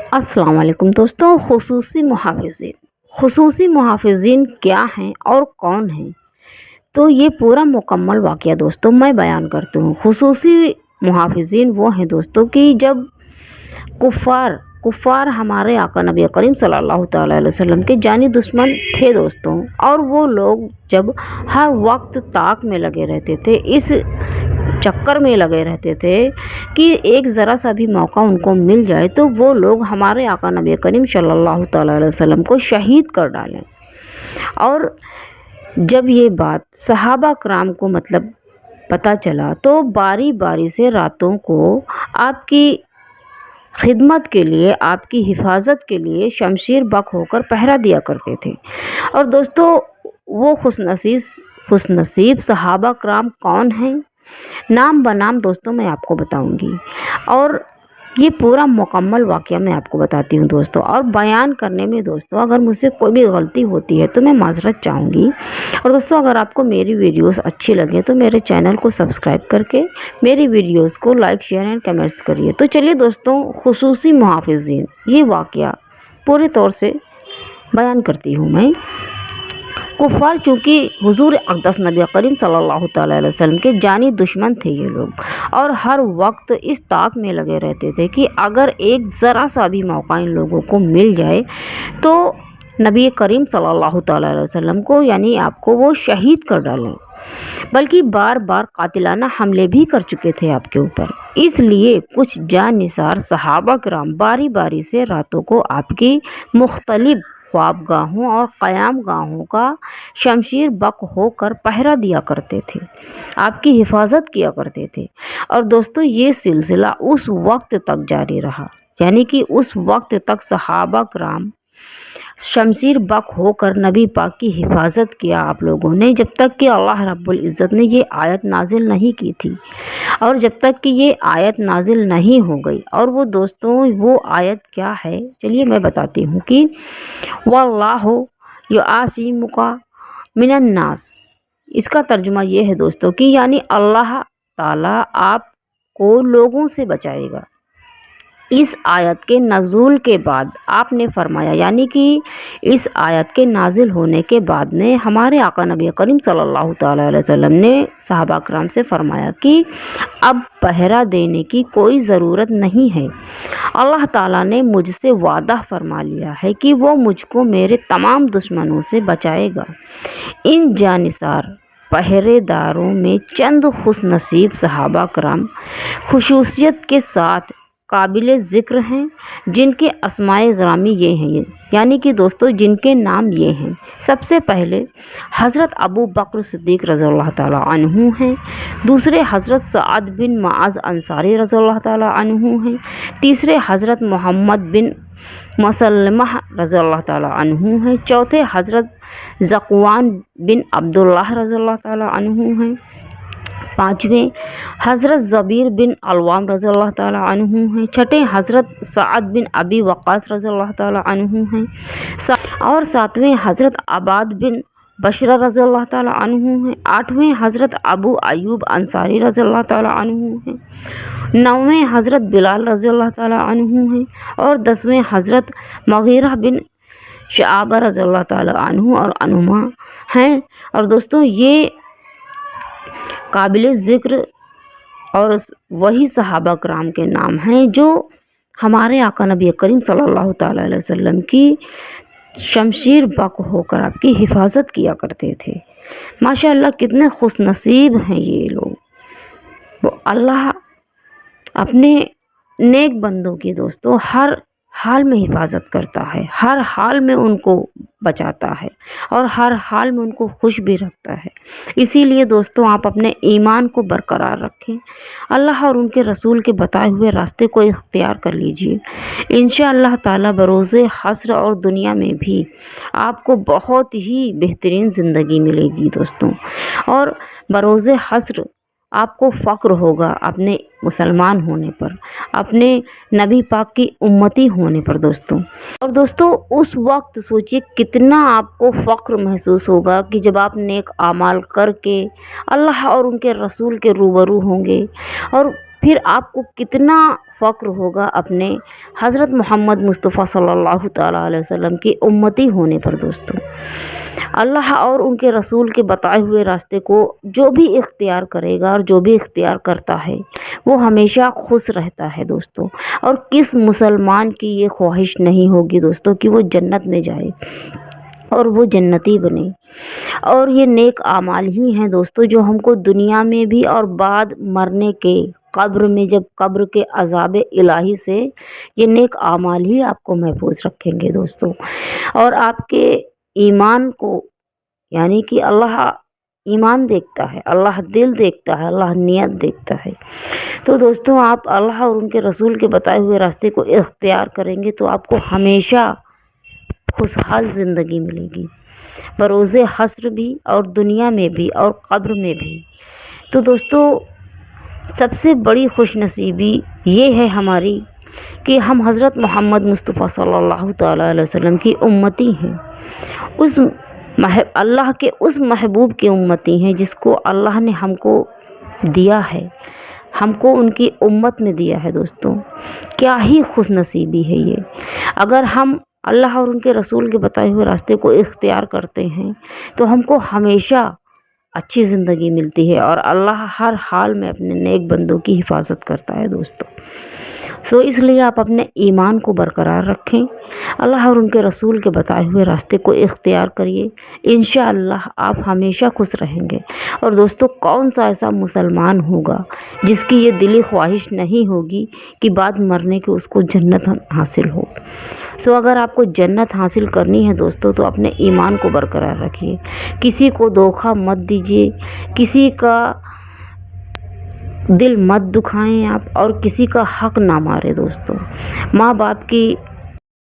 अस्सलाम वालेकुम दोस्तों। खसूसी मुहाफ़िज़ीन क्या हैं और कौन हैं, तो ये पूरा मुकम्मल वाक़या दोस्तों मैं बयान करती हूँ। खसूसी मुहाफ़िज़ीन वो हैं दोस्तों कि जब कुफ़ार कुफ़ार हमारे आका नबी करीम सल्लल्लाहु तआला अलैहि वसल्लम के जानी दुश्मन थे दोस्तों, और वो लोग जब हर वक्त ताक में लगे रहते थे, इस चक्कर में लगे रहते थे कि एक ज़रा सा भी मौका उनको मिल जाए तो वो लोग हमारे आका नबी करीम सल्लल्लाहु तआला अलैहि वसल्लम को शहीद कर डालें। और जब ये बात सहाबा कराम को पता चला तो बारी बारी से रातों को आपकी खिदमत के लिए, आपकी हिफाजत के लिए शमशीर बक होकर पहरा दिया करते थे। और दोस्तों वो खुशनसीब सहाबा कराम कौन हैं, नाम बनाम दोस्तों मैं आपको बताऊंगी, और ये पूरा मुकम्मल वाक़या मैं आपको बताती हूँ दोस्तों। और बयान करने में दोस्तों अगर मुझसे कोई भी गलती होती है तो मैं माज़रत चाहूँगी। और दोस्तों अगर आपको मेरी वीडियोस अच्छी लगे तो मेरे चैनल को सब्सक्राइब करके मेरी वीडियोस को लाइक, शेयर एंड कमेंट्स करिए। तो चलिए दोस्तों, खुसूसी मुहाफ़िज़ीन ये वाक़या पूरे तौर से बयान करती हूँ मैं। कुफ़ार चूँकि हुज़ूर अक़दस नबी करीम सल्लल्लाहु तआला अलैहि वसल्लम के जानी दुश्मन थे ये लोग, और हर वक्त इस ताक में लगे रहते थे कि अगर एक ज़रा सा भी मौका इन लोगों को मिल जाए तो नबी करीम सल्लल्लाहु तआला अलैहि वसल्लम को यानी आपको वो शहीद कर डालें, बल्कि बार बार कातिलाना हमले भी कर चुके थे आपके ऊपर। इसलिए कुछ जानिसार सहाबा किराम बारी बारी से रातों को आपकी मुख्तलिफ ख्वाबगाहों और क़याम गाहों का शमशीर बक होकर पहरा दिया करते थे, आपकी हिफाजत किया करते थे। और दोस्तों ये सिलसिला उस वक्त तक जारी रहा, यानी कि उस वक्त तक सहाबा किराम शमशीर बक होकर नबी पाक की हिफाजत किया आप लोगों ने, जब तक कि अल्लाह रब्बुल इज़्ज़त ने ये आयत नाजिल नहीं की थी, और जब तक कि ये आयत नाजिल नहीं हो गई। और वो दोस्तों वो आयत क्या है, चलिए मैं बताती हूँ कि वल्लाहु युआसिमुका मिनन नास। इसका तर्जुमा ये है दोस्तों कि यानी अल्लाह ताला आपको लोगों से बचाएगा। इस आयत के नज़ूल के बाद आपने फरमाया, यानी कि इस आयत के नाजिल होने के बाद ने हमारे आका नबी करीम सल्लल्लाहु तआला अलैहि वसल्लम ने सहाबा कराम से फरमाया कि अब पहरा देने की कोई ज़रूरत नहीं है। अल्लाह ताला ने मुझसे वादा फरमा लिया है कि वो मुझको मेरे तमाम दुश्मनों से बचाएगा। इन जानिसार पहरेदारों में चंद खुशनसीब सहाबा कराम खुसूसियत के साथ काबिल ज़िक्र हैं, जिनके अस्माए ग्रामी ये हैं, यानी कि दोस्तों जिनके नाम ये हैं। सबसे पहले हज़रत अबू बकर सिद्दीक़ रज़ियल्लाहु ताला अन्हु हैं। दूसरे हज़रत सअद बिन मुआज़ अंसारी रज़ियल्लाहु ताला अन्हु हैं। तीसरे हज़रत मोहम्मद बिन मसलमह रज़ियल्लाहु ताला अन्हु हैं। चौथे हज़रत ज़कवान बिन अब्दुल्लाह रज़ियल्लाहु ताला अन्हु हैं। पाँचवें हज़रत ज़बीर बिन अलवाम रज़ियल्लाहु ताला अन्हु हैं। छठे हज़रत सअद बिन अबी वक़ास रज़ियल्लाहु ताला अन्हु हैं। और सातवें हज़रत अबाद बिन बशरा रज़ियल्लाहु ताला अन्हु हैं। आठवें हज़रत अबू अयूब अंसारी रज़ियल्लाहु ताला अन्हु हैं। नौवें हज़रत बिलाल रज़ियल्लाहु ताला अन्हु हैं। और 10वें हज़रत मगीरा बिन शआबा रज़ियल्लाहु ताला अन्हु और अनुमा हैं। और दोस्तों ये काबिल ज़िक्र और वही सहाबा कराम के नाम हैं जो हमारे आका नबी करीम सल्लल्लाहु तआला अलैहि वसल्लम की शमशीर बक होकर आपकी हिफाजत किया करते थे। माशाअल्लाह कितने खुशनसीब हैं ये लोग। वो अल्लाह अपने नेक बंदों की दोस्तों हर हाल में हिफाजत करता है, हर हाल में उनको बचाता है, और हर हाल में उनको खुश भी रखता है। इसीलिए दोस्तों आप अपने ईमान को बरकरार रखें, अल्लाह और उनके रसूल के बताए हुए रास्ते को इख्तियार कर लीजिए। इंशाअल्लाह ताला बरोज़े हस्र और दुनिया में भी आपको बहुत ही बेहतरीन ज़िंदगी मिलेगी दोस्तों, और बरोज़े हस्र आपको फ़ख्र होगा अपने मुसलमान होने पर, अपने नबी पाक की उम्मती होने पर दोस्तों। और दोस्तों उस वक्त सोचिए कितना आपको फ़ख्र महसूस होगा कि जब आप नेक आमाल करके अल्लाह और उनके रसूल के रूबरू होंगे, और फिर आपको कितना फ़क्र होगा अपने हज़रत मोहम्मद मुस्तफ़ा सल्लल्लाहु ताला अलैहि वसल्लम की उम्मती होने पर दोस्तों। अल्लाह और उनके रसूल के बताए हुए रास्ते को जो भी इख्तियार करेगा और जो भी इख्तियार करता है वो हमेशा खुश रहता है दोस्तों। और किस मुसलमान की ये ख्वाहिश नहीं होगी दोस्तों कि वो जन्नत में जाए और वो जन्नती बने। और ये नेक आमाल ही हैं दोस्तों जो हमको दुनिया में भी और बाद मरने के कब्र में, जब कब्र के अज़ाब इलाही से, ये नेक आमाल ही आपको महफूज रखेंगे दोस्तों। और आपके ईमान को, यानी कि अल्लाह ईमान देखता है, अल्लाह दिल देखता है, अल्लाह नियत देखता है। तो दोस्तों आप अल्लाह और उनके रसूल के बताए हुए रास्ते को इख्तियार करेंगे तो आपको हमेशा खुशहाल ज़िंदगी मिलेगी, बरोज़े हस्र भी और दुनिया में भी और कब्र में भी। तो दोस्तों सबसे बड़ी खुशनसीबी ये है हमारी कि हम हज़रत मोहम्मद मुस्तफ़ा सल्लल्लाहु ताला अलैहि वसल्लम की उम्मती हैं, उस अल्लाह के उस महबूब की उम्मती हैं जिसको अल्लाह ने हमको दिया है, हमको उनकी उम्मत में दिया है दोस्तों। क्या ही खुशनसीबी है ये। अगर हम अल्लाह और उनके रसूल के बताए हुए रास्ते को इख्तियार करते हैं तो हमको हमेशा अच्छी ज़िंदगी मिलती है और अल्लाह हर हाल में अपने नेक बंदों की हिफाजत करता है दोस्तों। सो इसलिए आप अपने ईमान को बरकरार रखें, अल्लाह और उनके रसूल के बताए हुए रास्ते को इख्तियार करिए, इंशाअल्लाह आप हमेशा खुश रहेंगे। और दोस्तों कौन सा ऐसा मुसलमान होगा जिसकी ये दिली ख्वाहिश नहीं होगी कि बाद मरने के उसको जन्नत हासिल हो। सो अगर आपको जन्नत हासिल करनी है दोस्तों तो अपने ईमान को बरकरार रखिए, किसी को धोखा मत दीजिए, किसी का दिल मत दुखाएं आप, और किसी का हक ना मारे दोस्तों। माँ बाप की